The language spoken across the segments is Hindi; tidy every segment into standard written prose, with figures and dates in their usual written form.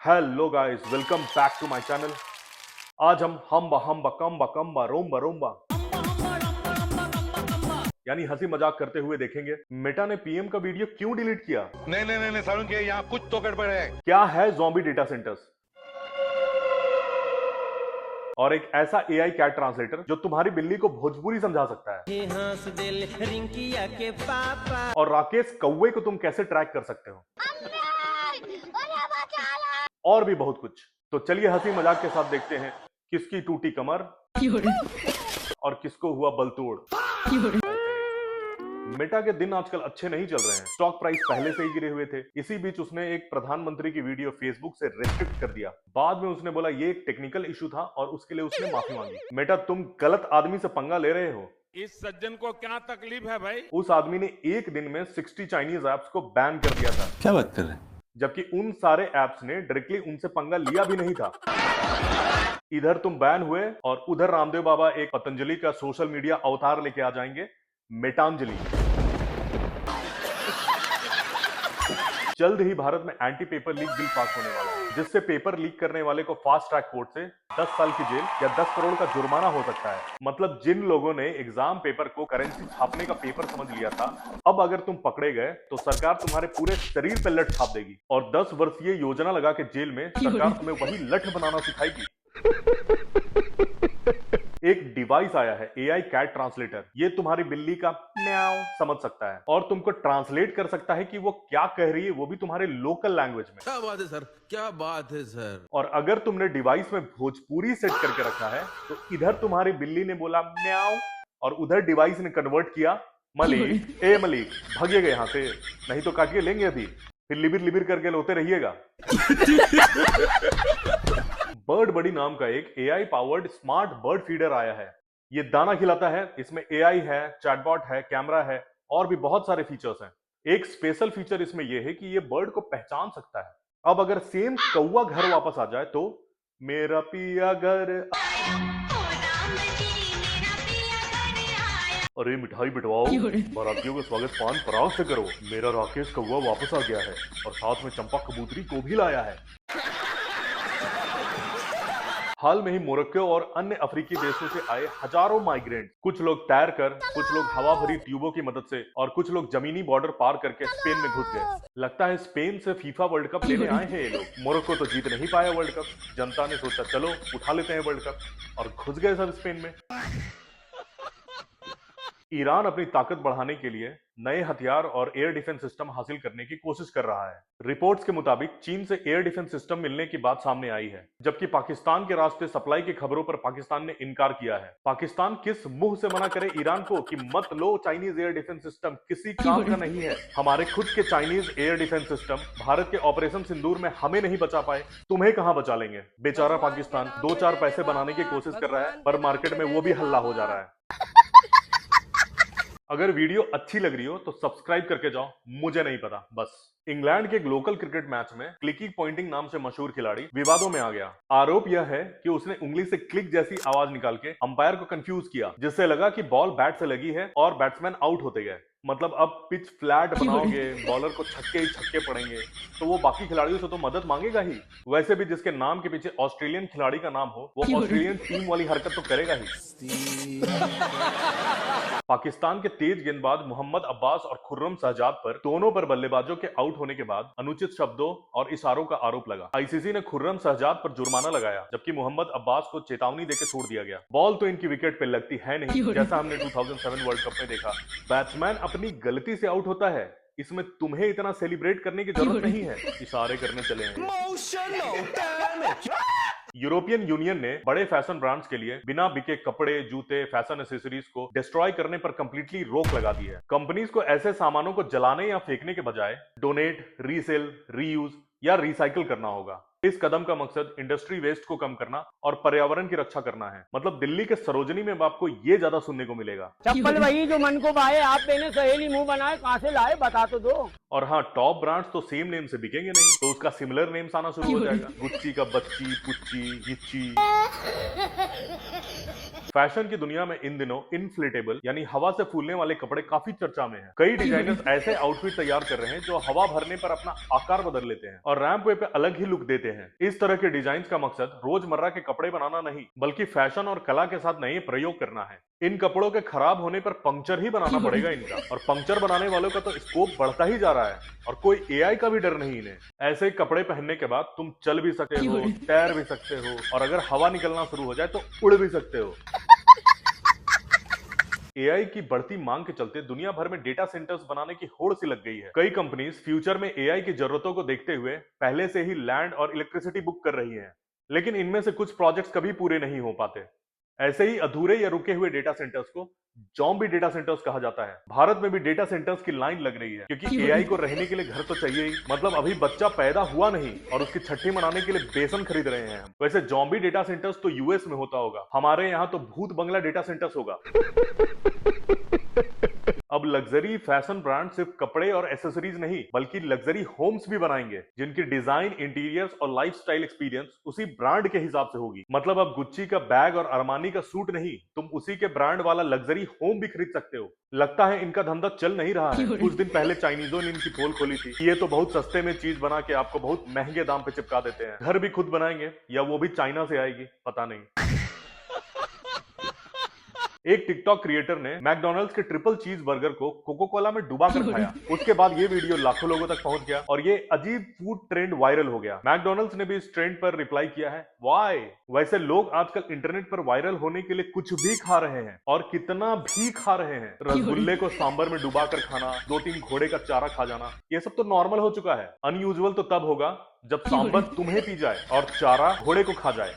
Hello guys, welcome back to my channel. आज हम हम्बा हम्बा कम्बा कम्बा रोम्बा रोम्बा यानी हंसी मजाक करते हुए देखेंगे मेटा ने पीएम का वीडियो क्यों डिलीट किया। नहीं नहीं नहीं सारुण के यहाँ कुछ तो गड़बड़ है। क्या है ज़ॉम्बी डेटा सेंटर्स और एक ऐसा एआई कैट ट्रांसलेटर जो तुम्हारी बिल्ली को भोजपुरी समझा सकता है। रिंकिया के पापा और राकेश कौवे को तुम कैसे ट्रैक कर सकते हो, और भी बहुत कुछ। तो चलिए हंसी मजाक के साथ देखते हैं किसकी टूटी कमर और किसको हुआ बलतोड़। मेटा के दिन आजकल अच्छे नहीं चल रहे हैं। स्टॉक प्राइस पहले से ही गिरे हुए थे। इसी बीच उसने एक प्रधानमंत्री की वीडियो फेसबुक से रेस्ट्रिक्ट कर दिया। बाद में उसने बोला ये एक टेक्निकल इशू था और उसके लिए उसने माफी मांगी। मेटा, तुम गलत आदमी से पंगा ले रहे हो। इस सज्जन को क्या तकलीफ है भाई? उस आदमी ने एक दिन में 60 चाइनीज ऐप्स को बैन कर दिया था। क्या बात कर रहे हैं? जबकि उन सारे ऐप्स ने डायरेक्टली उनसे पंगा लिया भी नहीं था। इधर तुम बैन हुए और उधर रामदेव बाबा एक पतंजलि का सोशल मीडिया अवतार लेके आ जाएंगे, मेटांजलि। जल्द ही भारत में anti paper leak bill pass होने वाला है, जिससे पेपर लीक करने वाले को फास्ट ट्रैक कोर्ट से 10 साल की जेल या 10 करोड़ का जुर्माना हो सकता है। मतलब जिन लोगों ने एग्जाम पेपर को करेंसी छापने का पेपर समझ लिया था, अब अगर तुम पकड़े गए तो सरकार तुम्हारे पूरे शरीर पे लठ छाप देगी और 10 वर्षीय योजना लगा के जेल में सरकार तुम्हें वही लठ बनाना सिखाएगी। एक डिवाइस आया है, एआई कैट ट्रांसलेटर। ये तुम्हारी बिल्ली का म्याऊ समझ सकता है और तुमको ट्रांसलेट कर सकता है कि वो क्या कह रही है, वो भी तुम्हारे लोकल लैंग्वेज में। क्या बात है सर, क्या बात है सर। और अगर तुमने डिवाइस में भोजपुरी सेट करके रखा है तो इधर तुम्हारी बिल्ली ने बोला म्याऊ और उधर डिवाइस ने कन्वर्ट किया मलिक। ए मलिक, भागिएगा यहाँ से, नहीं तो काटिए लेंगे अभी, फिर लिबिर लिबिर करके लोते रहिएगा। बर्ड बडी नाम का एक AI powered smart bird feeder आया है। ये दाना खिलाता है, इसमें एआई है, चैटबॉट है, कैमरा है और भी बहुत सारे फीचर्स हैं। एक स्पेशल फीचर इसमें यह है कि ये बर्ड को पहचान सकता है। अब अगर सेम कौवा घर वापस आ जाए तो मेरा पिया घर, अरे मिठाई बिटवाओ, बारातियों का स्वागत पान पराग से करो, मेरा राकेश कौवा वापस आ गया है और साथ में चंपा कबूतरी को भी लाया है। हाल में ही मोरक्को और अन्य अफ्रीकी देशों से आए हजारों माइग्रेंट, कुछ लोग तैर कर, कुछ लोग हवा भरी ट्यूबों की मदद से और कुछ लोग जमीनी बॉर्डर पार करके स्पेन में घुस गए। लगता है स्पेन से फीफा वर्ल्ड कप लेने आए हैं ये लोग। मोरक्को तो जीत नहीं पाया वर्ल्ड कप। जनता ने सोचा चलो उठा लेते हैं वर्ल्ड कप और घुस गए सब स्पेन में। ईरान अपनी ताकत बढ़ाने के लिए नए हथियार और एयर डिफेंस सिस्टम हासिल करने की कोशिश कर रहा है। रिपोर्ट्स के मुताबिक चीन से एयर डिफेंस सिस्टम मिलने की बात सामने आई है, जबकि पाकिस्तान के रास्ते सप्लाई की खबरों पर पाकिस्तान ने इनकार किया है। पाकिस्तान किस मुंह से मना करे ईरान को कि मत लो चाइनीज एयर डिफेंस सिस्टम, किसी काम का नहीं है। हमारे खुद के Chinese air defence system Bharat के ऑपरेशन सिंदूर में हमें नहीं बचा पाए, तुम्हें कहां बचा लेंगे। बेचारा पाकिस्तान 2-4 पैसे बनाने की कोशिश कर रहा है, पर मार्केट में वो भी हल्ला हो जा रहा है। अगर वीडियो अच्छी लग रही हो तो सब्सक्राइब करके जाओ, मुझे नहीं पता बस। इंग्लैंड के एक लोकल क्रिकेट मैच में क्लिकी पॉइंटिंग नाम से मशहूर खिलाड़ी विवादों में आ गया। आरोप यह है कि उसने उंगली से क्लिक जैसी आवाज निकाल के अंपायर को कंफ्यूज किया, जिससे लगा कि बॉल बैट से लगी है और बैट्समैन आउट होते गए। मतलब अब पिच फ्लैट बनाओगे, बॉलर को छक्के ही छक्के पड़ेंगे, तो वो बाकी खिलाड़ियों से तो मदद मांगेगा ही। वैसे भी जिसके नाम के पीछे ऑस्ट्रेलियन खिलाड़ी का नाम हो, वो ऑस्ट्रेलियन टीम वाली हरकत तो करेगा ही। पाकिस्तान के तेज गेंदबाज मोहम्मद अब्बास और खुर्रम शहजाद पर दोनों पर बल्लेबाजों के आउट होने के बाद अनुचित शब्दों और इशारों का आरोप लगा। आईसीसी ने खुर्रम शहजाद पर जुर्माना लगाया, जबकि मोहम्मद अब्बास को चेतावनी देकर छोड़ दिया गया। बॉल तो इनकी विकेट पे लगती है नहीं, जैसा हमने 2007 वर्ल्ड कप में देखा। बैट्समैन अपनी गलती से आउट होता है, इसमें तुम्हें इतना सेलिब्रेट करने की जरूरत नहीं है। इशारे करने चले हैं। यूरोपियन यूनियन ने बड़े फैशन ब्रांड्स के लिए बिना बिके कपड़े, जूते, फैशन एसेसरीज को डिस्ट्रॉय करने पर कंप्लीटली रोक लगा दी है। कंपनीज को ऐसे सामानों को जलाने या फेंकने के बजाय डोनेट, रीसेल, रीयूज या रिसाइकिल करना होगा। इस कदम का मकसद इंडस्ट्री वेस्ट को कम करना और पर्यावरण की रक्षा करना है। मतलब दिल्ली के सरोजनी में आपको ये ज्यादा सुनने को मिलेगा, चप्पल वही जो मन को भाए, आप पहने सहेली मुंह बनाए, कहां से लाए बता तो दो। और हाँ, टॉप ब्रांड्स तो सेम नेम से बिकेंगे नहीं, तो उसका सिमिलर नेम्स आना शुरू हो जाएगा। गुच्ची का बच्ची, पुच्ची, हिच्ची। फैशन की दुनिया में इन दिनों इनफ्लेटेबल यानी हवा से फूलने वाले कपड़े काफी चर्चा में हैं। कई डिजाइनर्स ऐसे आउटफिट तैयार कर रहे हैं जो हवा भरने पर अपना आकार बदल लेते हैं और रैंप वे पे अलग ही लुक देते हैं। इस तरह के डिजाइन का मकसद रोजमर्रा के कपड़े बनाना नहीं बल्कि फैशन और कला के साथ नए प्रयोग करना है। इन कपड़ों के खराब होने पर पंक्चर ही बनाना पड़ेगा इनका, और पंक्चर बनाने वालों का तो स्कोप बढ़ता ही जा रहा है और कोई एआई का भी डर नहीं इन्हें। ऐसे कपड़े पहनने के बाद तुम चल भी सकते हो, तैर भी सकते हो और अगर हवा निकलना शुरू हो जाए तो उड़ भी सकते हो। एआई की बढ़ती मांग के चलते दुनिया भर में डेटा सेंटर्स बनाने की होड़ सी लग गई है। कई कंपनीज फ्यूचर में एआई की जरूरतों को देखते हुए पहले से ही लैंड और इलेक्ट्रिसिटी बुक कर रही हैं, लेकिन इनमें से कुछ प्रोजेक्ट्स कभी पूरे नहीं हो पाते। ऐसे ही अधूरे या रुके हुए डेटा सेंटर्स को ज़ॉम्बी डेटा सेंटर्स कहा जाता है। भारत में भी डेटा सेंटर्स की लाइन लग रही है क्योंकि एआई को रहने के लिए घर तो चाहिए ही। मतलब अभी बच्चा पैदा हुआ नहीं और उसकी छठी मनाने के लिए बेसन खरीद रहे हैं। वैसे ज़ॉम्बी डेटा सेंटर्स तो यूएस में होता होगा, हमारे यहाँ तो भूत बंगला डेटा सेंटर्स होगा। अब लग्जरी फैशन ब्रांड सिर्फ कपड़े और एसेसरीज नहीं बल्कि लग्जरी होम्स भी बनाएंगे जिनकी डिजाइन, इंटीरियर्स और लाइफस्टाइल एक्सपीरियंस उसी ब्रांड के हिसाब से होगी। मतलब अब गुच्ची का बैग और अरमानी का सूट नहीं, तुम उसी के ब्रांड वाला लग्जरी होम भी खरीद सकते हो। लगता है इनका धंधा चल नहीं रहा है। कुछ दिन पहले चाइनीजों ने इनकी पोल खोली थी। ये तो बहुत सस्ते में चीज बना के आपको बहुत महंगे दाम पे चिपका देते हैं। घर भी खुद बनाएंगे या वो भी चाइना से आएगी पता नहीं। एक टिकटॉक क्रिएटर ने मैकडॉनल्ड्स के ट्रिपल चीज बर्गर को कोको कोला में डुबा कर खाया। उसके बाद ये वीडियो लाखों लोगों तक पहुंच गया और ये अजीब फूड ट्रेंड वायरल हो गया। मैकडॉनल्ड्स ने भी इस ट्रेंड पर रिप्लाई किया है, व्हाई? वैसे लोग आजकल इंटरनेट पर वायरल होने के लिए कुछ भी खा रहे हैं और कितना भी खा रहे हैं। रसगुल्ले को सांबर में डुबा कर खाना, 2-3 घोड़े का चारा खा जाना, ये सब तो नॉर्मल हो चुका है। अनयूजुअल तो तब होगा जब सांबर तुम्हें पी जाए और चारा घोड़े को खा जाए।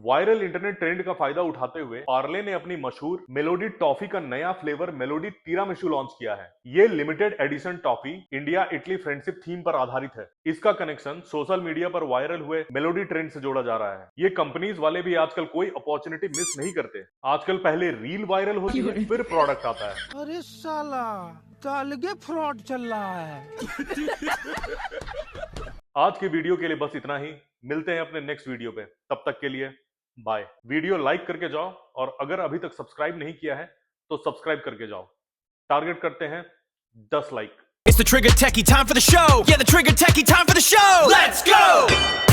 वायरल इंटरनेट ट्रेंड का फायदा उठाते हुए पार्ले ने अपनी मशहूर मेलोडी टॉफी का नया फ्लेवर मेलोडी तिरामिसू लॉन्च किया है। ये limited edition toffee India Italy friendship theme पर आधारित है। इसका कनेक्शन सोशल मीडिया पर वायरल हुए मेलोडी ट्रेंड से जोड़ा जा रहा है। ये कंपनीज वाले भी आजकल कोई अपॉर्चुनिटी मिस नहीं करते। आजकल पहले रील वायरल होती है फिर प्रोडक्ट आता है। अरे साला तो अलगे फ्रॉड चल रहा है। आज की वीडियो के लिए बस इतना ही। मिलते हैं अपने नेक्स्ट वीडियो पे, तब तक के लिए बाय। वीडियो लाइक करके जाओ और अगर अभी तक सब्सक्राइब नहीं किया है तो सब्सक्राइब करके जाओ। टारगेट करते हैं 10 like. It's the Trigger Techie, time for the show. Yeah, the Trigger Techie, time for the show. Let's go!